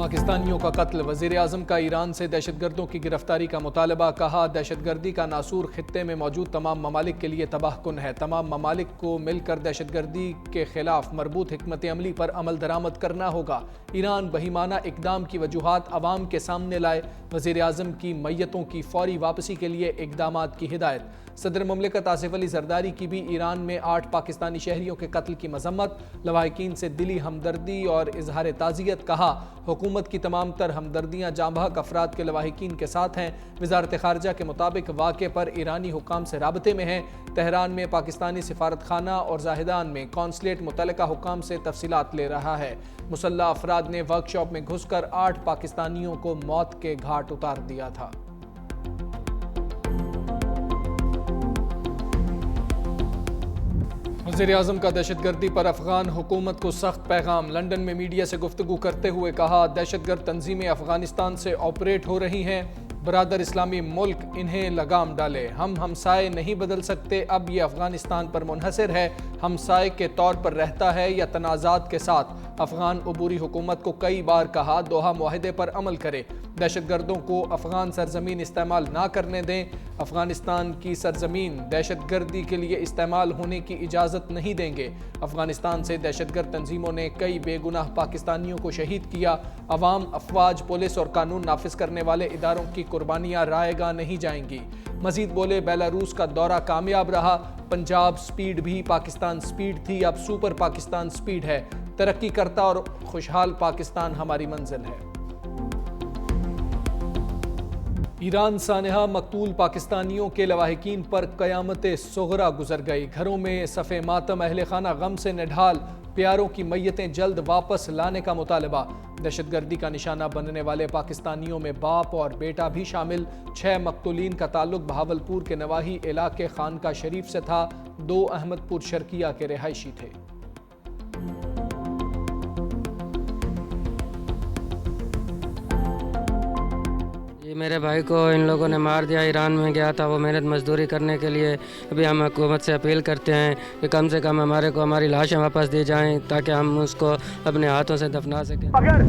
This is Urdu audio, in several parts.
پاکستانیوں کا قتل، وزیر اعظم کا ایران سے دہشت گردوں کی گرفتاری کا مطالبہ، کہا دہشت گردی کا ناسور خطے میں موجود تمام ممالک کے لیے تباہ کن ہے، تمام ممالک کو مل کر دہشت گردی کے خلاف مربوط حکمت عملی پر عمل درآمد کرنا ہوگا۔ ایران بہیمانہ اقدام کی وجوہات عوام کے سامنے لائے، وزیر اعظم کی میتوں کی فوری واپسی کے لیے اقدامات کی ہدایت۔ صدر مملکت آصف علی زرداری کی بھی ایران میں 8 پاکستانی شہریوں کے قتل کی مذمت، لواحقین سے دلی ہمدردی اور اظہار تعزیت، کہا حکومت کی تمام تر ہمدردیاں جاں بحق افراد کے لواحقین کے ساتھ ہیں۔ وزارت خارجہ کے مطابق واقعے پر ایرانی حکام سے رابطے میں ہیں۔ تہران میں پاکستانی سفارت خانہ اور زاہدان میں قونصلیٹ متعلقہ حکام سے تفصیلات لے رہا ہے۔ مسلح افراد نے ورکشاپ میں گھس کر 8 پاکستانیوں کو موت کے گھاٹ اتار دیا تھا۔ وزیر اعظم کا دہشت گردی پر افغان حکومت کو سخت پیغام، لندن میں میڈیا سے گفتگو کرتے ہوئے کہا دہشت گرد تنظیمیں افغانستان سے آپریٹ ہو رہی ہیں، برادر اسلامی ملک انہیں لگام ڈالے، ہم ہمسائے نہیں بدل سکتے، اب یہ افغانستان پر منحصر ہے، ہمسائے کے طور پر رہتا ہے یا تنازعات کے ساتھ۔ افغان عبوری حکومت کو کئی بار کہا دوحہ معاہدے پر عمل کرے، دہشت گردوں کو افغان سرزمین استعمال نہ کرنے دیں، افغانستان کی سرزمین دہشت گردی کے لیے استعمال ہونے کی اجازت نہیں دیں گے۔ افغانستان سے دہشت گرد تنظیموں نے کئی بے گناہ پاکستانیوں کو شہید کیا، عوام، افواج، پولیس اور قانون نافذ کرنے والے اداروں کی قربانیاں رائے گاہ نہیں جائیں گی۔ مزید بولے بیلاروس کا دورہ کامیاب رہا، پنجاب سپیڈ بھی پاکستان سپیڈ تھی، اب سپر پاکستان سپیڈ ہے، ترقی کرتا اور خوشحال پاکستان ہماری منزل ہے۔ ایران سانحہ مقتول پاکستانیوں کے لواحقین پر قیامت صغریٰ گزر گئی، گھروں میں صف ماتم، اہل خانہ غم سے نڈھال، پیاروں کی میتیں جلد واپس لانے کا مطالبہ۔ دہشت گردی کا نشانہ بننے والے پاکستانیوں میں باپ اور بیٹا بھی شامل، 6 مقتولین کا تعلق بہاولپور کے نواحی علاقے خانقاہ شریف سے تھا، 2 احمد پور شرقیہ کے رہائشی تھے۔ میرے بھائی کو ان لوگوں نے مار دیا، ایران میں گیا تھا وہ محنت مزدوری کرنے کے لیے۔ ابھی ہم حکومت سے اپیل کرتے ہیں کہ کم سے کم ہماری لاشیں واپس دی جائیں تاکہ ہم اس کو اپنے ہاتھوں سے دفنا سکیں۔ اگر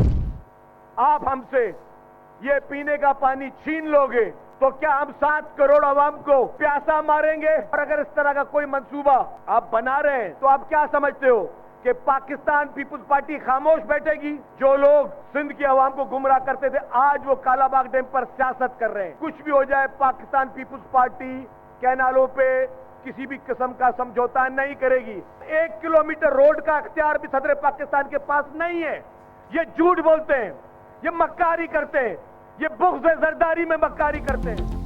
آپ ہم سے یہ پینے کا پانی چھین لو گے تو کیا ہم 7 کروڑ عوام کو پیاسا ماریں گے؟ اور اگر اس طرح کا کوئی منصوبہ آپ بنا رہے ہیں تو آپ کیا سمجھتے ہو کہ پاکستان پیپلز پارٹی خاموش بیٹھے گی؟ جو لوگ سندھ کی عوام کو گمراہ کرتے تھے آج وہ کالا باغ ڈیم پر سیاست کر رہے ہیں۔ کچھ بھی ہو جائے پاکستان پیپلز پارٹی کینالوں پہ کسی بھی قسم کا سمجھوتا نہیں کرے گی۔ 1 کلومیٹر روڈ کا اختیار بھی صدر پاکستان کے پاس نہیں ہے۔ یہ جھوٹ بولتے ہیں، یہ مکاری کرتے ہیں، یہ بغض زرداری میں مکاری کرتے ہیں۔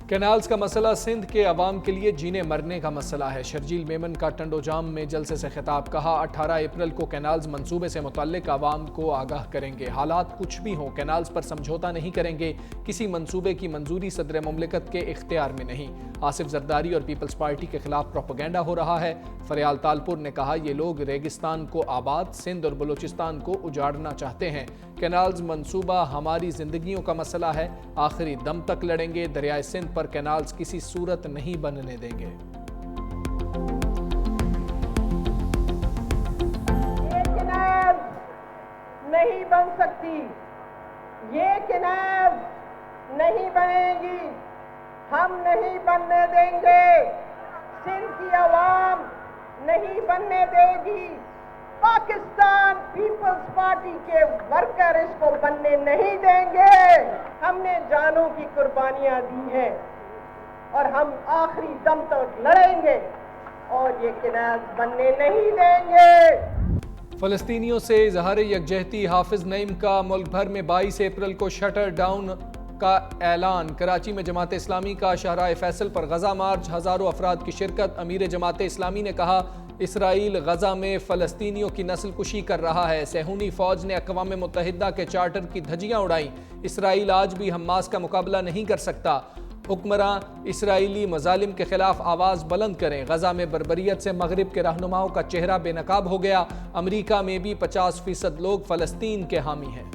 کینالز کا مسئلہ سندھ کے عوام کے لیے جینے مرنے کا مسئلہ ہے، شرجیل میمن کا ٹنڈو جام میں جلسے سے خطاب، کہا 18 اپریل کو کینالز منصوبے سے متعلق عوام کو آگاہ کریں گے، حالات کچھ بھی ہوں کینالز پر سمجھوتا نہیں کریں گے، کسی منصوبے کی منظوری صدر مملکت کے اختیار میں نہیں۔ آصف زرداری اور پیپلز پارٹی کے خلاف پروپیگنڈا ہو رہا ہے، فریال تالپور نے کہا یہ لوگ ریگستان کو آباد، سندھ اور بلوچستان کو اجاڑنا چاہتے ہیں، کینالز منصوبہ ہماری زندگیوں کا مسئلہ ہے، آخری دم تک لڑیں گے، دریائے سندھ پر کینالز کسی صورت نہیں بننے دیں گے۔ یہ کینال نہیں بن سکتی، یہ کینال نہیں بنے گی، ہم نہیں بننے دیں گے، سندھ کی عوام نہیں بننے دے گی، پاکستان پیپلز پارٹی کے ورکر اس کو بننے نہیں دیں گے۔ ہم نے جانوں کی قربانیاں دی ہیں اور ہم آخری دم تک لڑیں گے اور یہ کینال بننے نہیں دیں گے۔ فلسطینیوں سے اظہار یکجہتی، حافظ نعیم کا ملک بھر میں 22 اپریل کو شٹر ڈاؤن کا اعلان، کراچی میں جماعت اسلامی کا شاہراہ فیصل پر غزہ مارچ، ہزاروں افراد کی شرکت، امیر جماعت اسلامی نے کہا اسرائیل غزہ میں فلسطینیوں کی نسل کشی کر رہا ہے، صہیونی فوج نے اقوام متحدہ کے چارٹر کی دھجیاں اڑائیں، اسرائیل آج بھی حماس کا مقابلہ نہیں کر سکتا، حکمراں اسرائیلی مظالم کے خلاف آواز بلند کریں، غزہ میں بربریت سے مغرب کے رہنماؤں کا چہرہ بے نقاب ہو گیا، امریکہ میں بھی 50% لوگ فلسطین کے حامی ہیں۔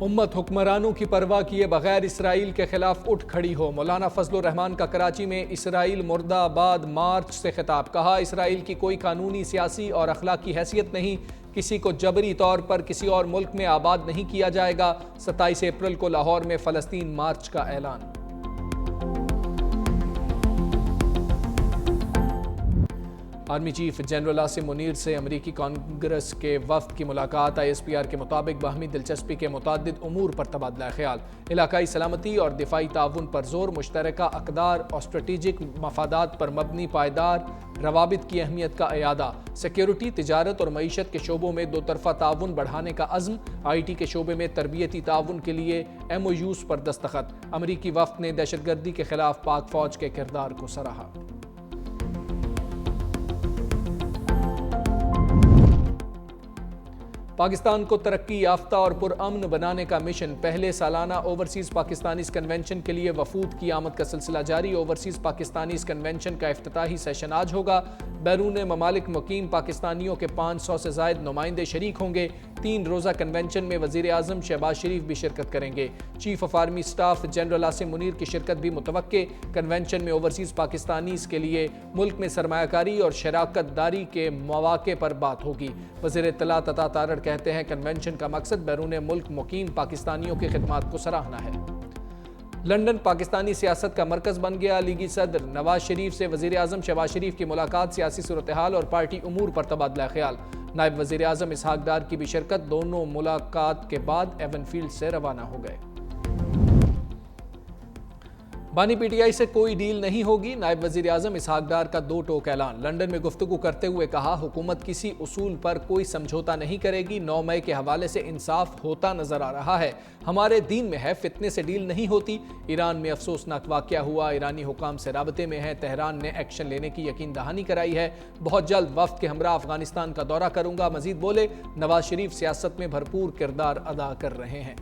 امت حکمرانوں کی پرواہ کیے بغیر اسرائیل کے خلاف اٹھ کھڑی ہو، مولانا فضل الرحمان کا کراچی میں اسرائیل مردہ آباد مارچ سے خطاب، کہا اسرائیل کی کوئی قانونی، سیاسی اور اخلاقی حیثیت نہیں، کسی کو جبری طور پر کسی اور ملک میں آباد نہیں کیا جائے گا۔ 27 اپریل کو لاہور میں فلسطین مارچ کا اعلان۔ Army chief general Asim Munir سے امریکی کانگریس کے وفد کی ملاقات، ISPR کے مطابق باہمی دلچسپی کے متعدد امور پر تبادلہ خیال، علاقائی سلامتی اور دفاعی تعاون پر زور، مشترکہ اقدار اور اسٹریٹجک مفادات پر مبنی پائیدار روابط کی اہمیت کا اعادہ، سیکیورٹی، تجارت اور معیشت کے شعبوں میں دو طرفہ تعاون بڑھانے کا عزم، IT کے شعبے میں تربیتی تعاون کے لیے MOUs پر دستخط، امریکی وفد نے دہشت گردی کے خلاف پاک فوج کے کردار کو سراہا۔ پاکستان کو ترقی یافتہ اور پرامن بنانے کا مشن، پہلے سالانہ اوورسیز پاکستانیز کنونشن کے لیے وفود کی آمد کا سلسلہ جاری، اوورسیز پاکستانیز کنونشن کا افتتاحی سیشن آج ہوگا، بیرون ممالک مقیم پاکستانیوں کے 500 سے زائد نمائندے شریک ہوں گے، 3 روزہ کنونشن میں وزیر اعظم شہباز شریف بھی شرکت کریں گے، chief of army staff general Asim Munir کی شرکت بھی متوقع، کنونشن میں اوورسیز پاکستانیز کے لیے ملک میں سرمایہ کاری اور شراکت داری کے مواقع پر بات ہوگی۔ وزیر اطلاعات عطا تارڑ کہتے ہیں کنونشن کا مقصد بیرون ملک مقیم پاکستانیوں کی خدمات کو سراہنا ہے۔ لندن پاکستانی سیاست کا مرکز بن گیا، لیگی صدر نواز شریف سے وزیر اعظم شہباز شریف کی ملاقات، سیاسی صورتحال اور پارٹی امور پر تبادلہ خیال، نائب وزیر اعظم اسحاق ڈار کی بھی شرکت، دونوں ملاقات کے بعد ایون فیلڈ سے روانہ ہو گئے۔ بانی PTI سے کوئی ڈیل نہیں ہوگی، نائب وزیر اعظم اسحاق ڈار کا 2 ٹوک اعلان، لندن میں گفتگو کرتے ہوئے کہا حکومت کسی اصول پر کوئی سمجھوتا نہیں کرے گی، 9 مئی کے حوالے سے انصاف ہوتا نظر آ رہا ہے، ہمارے دین میں ہے فتنے سے ڈیل نہیں ہوتی، ایران میں افسوسناک واقعہ ہوا، ایرانی حکام سے رابطے میں ہے، تہران نے ایکشن لینے کی یقین دہانی کرائی ہے، بہت جلد وفد کے ہمراہ افغانستان کا دورہ کروں گا، مزید بولے نواز شریف سیاست میں بھرپور کردار ادا کر رہے ہیں۔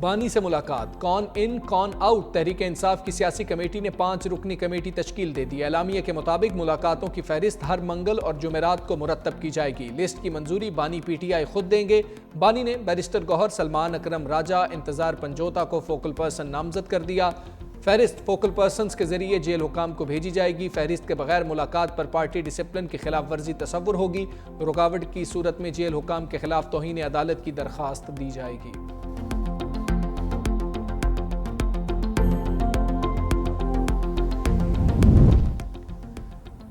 بانی سے ملاقات، کون ان کون آؤٹ، تحریک انصاف کی سیاسی کمیٹی نے 5 رکنی کمیٹی تشکیل دے دی، اعلامیے کے مطابق ملاقاتوں کی فہرست ہر منگل اور جمعرات کو مرتب کی جائے گی، لسٹ کی منظوری بانی PTI خود دیں گے، بانی نے بیرسٹر گوہر سلمان اکرم راجہ انتظار پنجوتا کو فوکل پرسن نامزد کر دیا، فہرست فوکل پرسنز کے ذریعے جیل حکام کو بھیجی جائے گی، فہرست کے بغیر ملاقات پر پارٹی ڈسپلن کی خلاف ورزی تصور ہوگی، رکاوٹ کی صورت میں جیل حکام کے خلاف توہین عدالت کی درخواست دی جائے گی۔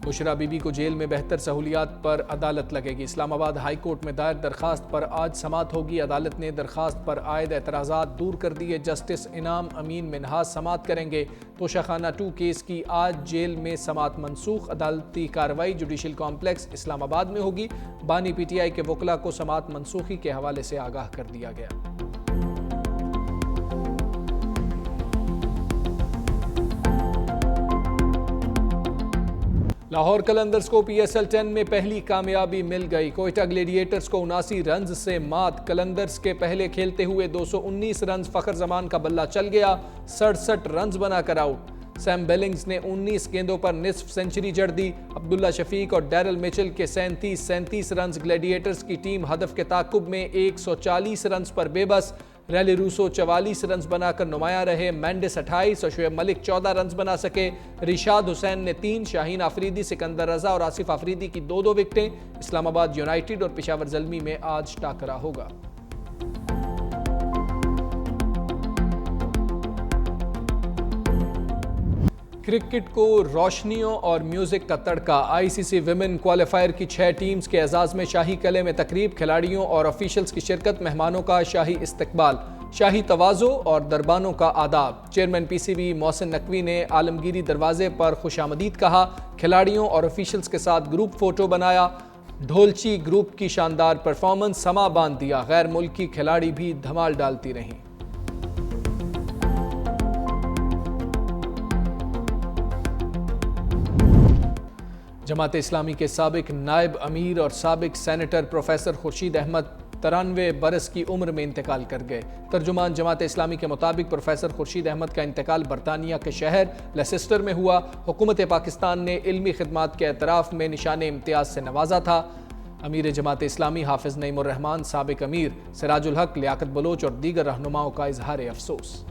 بشرا بی بی کو جیل میں بہتر سہولیات پر عدالت لگے گی، اسلام آباد ہائی کورٹ میں دائر درخواست پر آج سماعت ہوگی، عدالت نے درخواست پر عائد اعتراضات دور کر دیے، جسٹس انعام امین منہاس سماعت کریں گے، توشہ خانہ 2 کیس کی آج جیل میں سماعت منسوخ، عدالتی کارروائی جوڈیشل کمپلیکس اسلام آباد میں ہوگی، بانی PTI کے وکلاء کو سماعت منسوخی کے حوالے سے آگاہ کر دیا گیا۔ لاہور قلندرز کو PSL 10 میں پہلی کامیابی مل گئی، کوئٹہ گلیڈیٹرز کو 79 رنز سے مات، قلندرز کے پہلے کھیلتے ہوئے 219 رنز فخر زمان کا بلہ چل گیا، 67 رنز بنا کر آؤٹ، سیم بیلنگز نے 19 گیندوں پر نصف سنچری جڑ دی، عبداللہ شفیق اور ڈیرل میچل کے 37 رنز، گلیڈیٹرز کی ٹیم ہدف کے تعاقب میں 140 رنز پر بے بس، ریلی روسو 44 رنز بنا کر نمایاں رہے، مینڈس 28 اور شعیب ملک 14 رنز بنا سکے، رشاد حسین نے 3، شاہین آفریدی، سکندر رضا اور آصف آفریدی کی 2 وکٹیں، اسلام آباد یونائیٹڈ اور پشاور زلمی میں آج ٹاکرا ہوگا۔ کرکٹ کو روشنیوں اور میوزک کا تڑکا، ICC ویمن کوالیفائر کی 6 ٹیمز کے اعزاز میں شاہی قلعے میں تقریب، کھلاڑیوں اور آفیشلز کی شرکت، مہمانوں کا شاہی استقبال، شاہی تواضع اور دربانوں کا آداب، چیئرمین PCB محسن نقوی نے عالمگیری دروازے پر خوش آمدید کہا، کھلاڑیوں اور آفیشلز کے ساتھ گروپ فوٹو بنایا، ڈھولچی گروپ کی شاندار پرفارمنس سما باندھ دیا، غیر ملکی کھلاڑی بھی دھمال ڈالتی رہیں۔ جماعت اسلامی کے سابق نائب امیر اور سابق سینیٹر پروفیسر خورشید احمد 93 برس کی عمر میں انتقال کر گئے۔ ترجمان جماعت اسلامی کے مطابق پروفیسر خورشید احمد کا انتقال برطانیہ کے شہر لیسسٹر میں ہوا۔ حکومت پاکستان نے علمی خدمات کے اعتراف میں نشان امتیاز سے نوازا تھا۔ امیر جماعت اسلامی حافظ نعیم الرحمن، سابق امیر سراج الحق، لیاقت بلوچ اور دیگر رہنماؤں کا اظہار افسوس۔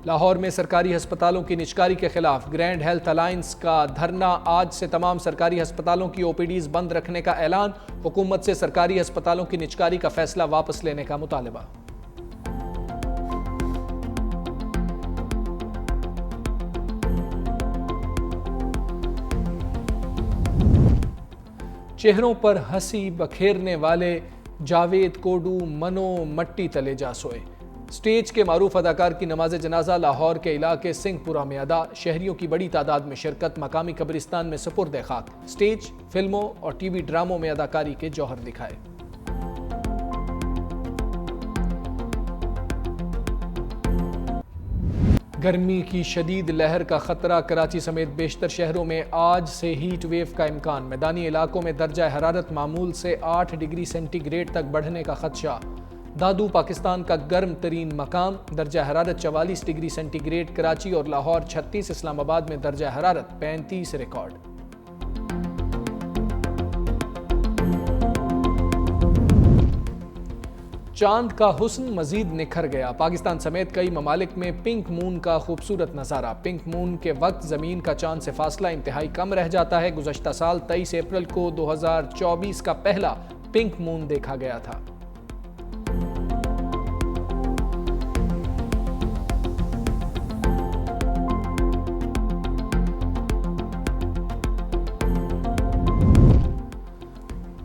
لاہور میں سرکاری ہسپتالوں کی نجکاری کے خلاف گرینڈ ہیلتھ الائنس کا دھرنا۔ آج سے تمام سرکاری ہسپتالوں کی او پی ڈیز بند رکھنے کا اعلان۔ حکومت سے سرکاری ہسپتالوں کی نجکاری کا فیصلہ واپس لینے کا مطالبہ۔ چہروں پر ہنسی بکھیرنے والے جاوید کوڈو منو مٹی تلے جا سوئے۔ سٹیج کے معروف اداکار کی نماز جنازہ لاہور کے علاقے سنگھ پورہ میں ادا۔ شہریوں کی بڑی تعداد میں شرکت، مقامی قبرستان میں سپرد خاک۔ سٹیج، فلموں اور ٹی وی ڈراموں میں اداکاری کے جوہر دکھائے۔ گرمی کی شدید لہر کا خطرہ، کراچی سمیت بیشتر شہروں میں آج سے ہیٹ ویو کا امکان۔ میدانی علاقوں میں درجہ حرارت معمول سے 8 ڈگری سینٹی گریڈ تک بڑھنے کا خدشہ۔ دادو پاکستان کا گرم ترین مقام، درجہ حرارت 44 ڈگری سینٹی گریڈ۔ کراچی اور لاہور 36، اسلام آباد میں درجہ حرارت 35 ریکارڈ۔ چاند کا حسن مزید نکھر گیا، پاکستان سمیت کئی ممالک میں پنک مون کا خوبصورت نظارہ۔ پنک مون کے وقت زمین کا چاند سے فاصلہ انتہائی کم رہ جاتا ہے۔ گزشتہ سال 23 اپریل کو 2024 کا پہلا پنک مون دیکھا گیا تھا۔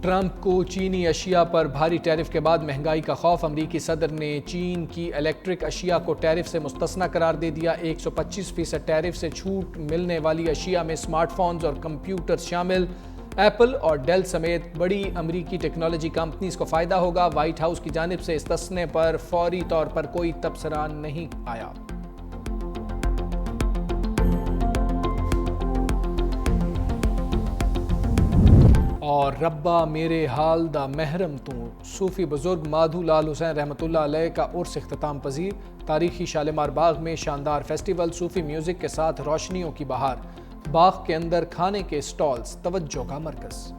ٹرمپ کو چینی اشیاء پر بھاری ٹیرف کے بعد مہنگائی کا خوف۔ امریکی صدر نے چین کی الیکٹرک اشیاء کو ٹیرف سے مستثنی قرار دے دیا۔ 125% ٹیرف سے چھوٹ ملنے والی اشیاء میں سمارٹ فونز اور کمپیوٹر شامل۔ ایپل اور ڈیل سمیت بڑی امریکی ٹیکنالوجی کمپنیز کو فائدہ ہوگا۔ وائٹ ہاؤس کی جانب سے استثناء پر فوری طور پر کوئی تبصرہ نہیں آیا۔ اور ربا میرے حال دا محرم تو، صوفی بزرگ مادھو لال حسین رحمۃ اللہ علیہ کا عرس اختتام پذیر۔ تاریخی شالیمار باغ میں شاندار فیسٹیول، صوفی میوزک کے ساتھ روشنیوں کی بہار۔ باغ کے اندر کھانے کے سٹالز توجہ کا مرکز۔